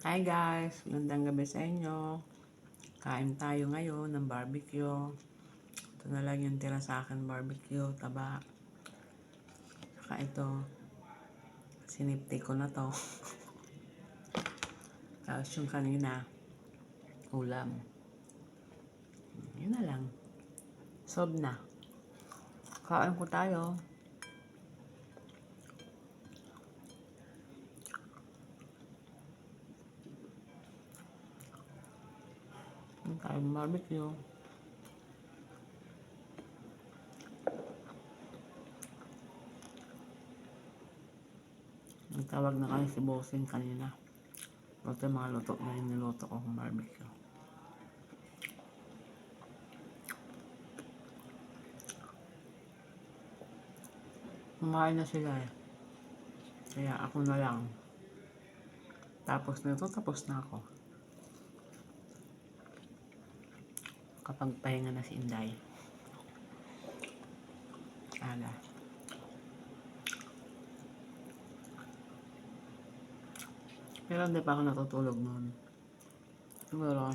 Hi guys, magandang gabi sa inyo. Kain tayo ngayon ng barbecue. Ito na lang yung tira sa akin barbecue, taba. Saka ito, sinipti ko na to. Tapos yung kanina, ulam. Yun na lang. Sob na. Kain ko tayo. Kain ng barbecue. Nagtawag na kayo si Bossing kanina. Ito yung mga luto na yung niluto ko kung barbecue. Kumain na sila eh. Kaya ako na lang. Tapos nito, tapos na ako. Kapag pahinga na si Inday. Ala. Pero hindi pa ako natutulog noon. Siguro,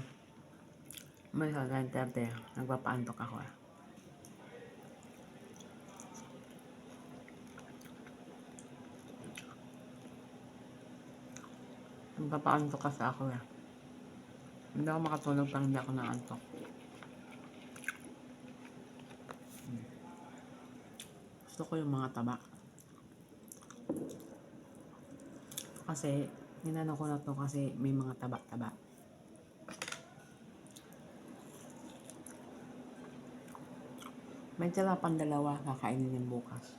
may sa 9:30, nagpapaantok ako eh. Nagpapaantok kasi ako eh. Hindi ako makatulog pag hindi ako naantok. Gusto ko yung mga taba. Kasi, ginano ko na to kasi may mga taba-taba. May tira pang dalawa, kakainin yung bukas.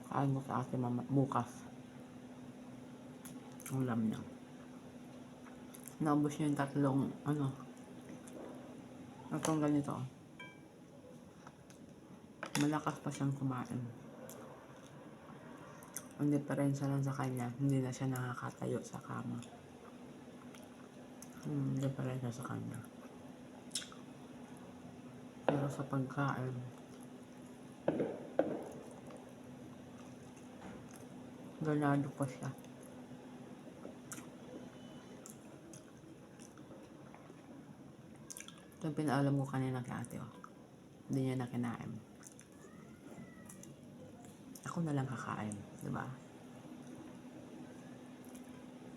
Kain mo sa atin bukas. Ulam niya. Naubos niya yung tatlong ganito. Malakas pa siyang kumain. Ang diferensya lang sa kanya, hindi na siya nakakatayo sa kama. Diferensya sa kanya. Pero sa pagkain, ganado pa siya. Ito yung pinaalam ko kanina kay ate oh. Hindi niya na kinain. Ako na lang kakain, di ba?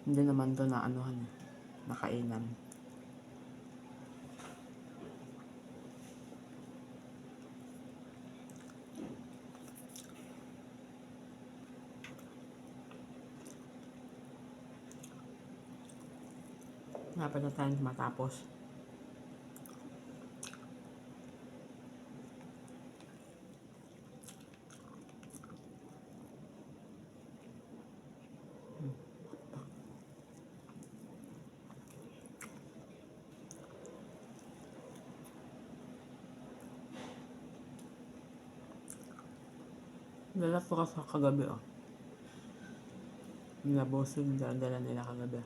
Hindi naman to na nakainan. Dapat na tayo matapos. Dala ko kasi kagabi oh. Nilabosing dala nila kagabi.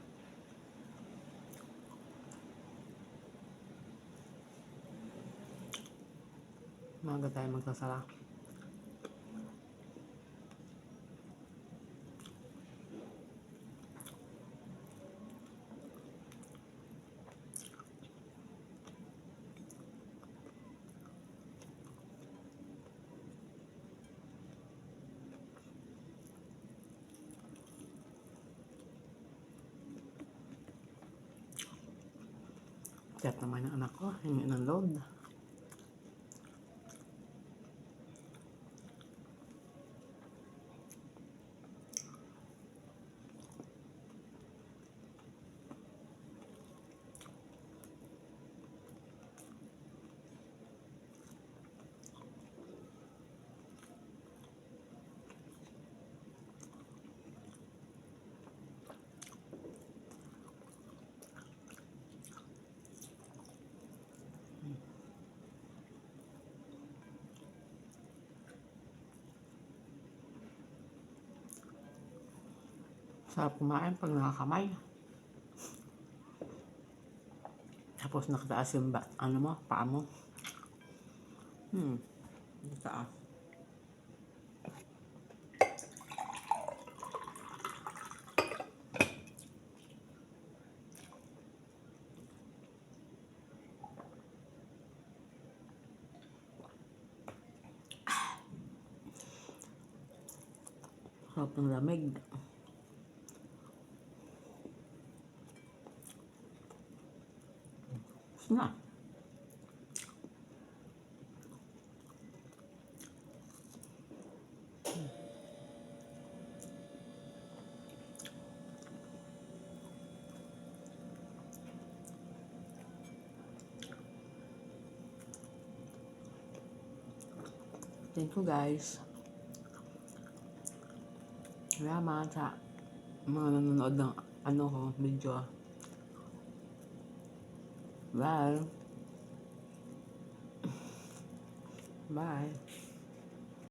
Maga tayo magsasara. Chat naman ng anak ko, hingi ng load. Sarap kumain pag nakakamay. Tapos nakataas yung paa mo. Nakataas. Sarap ng lamig. Na. Thank you guys. Salamat sa mga nanonood ng video. Bye. Bye.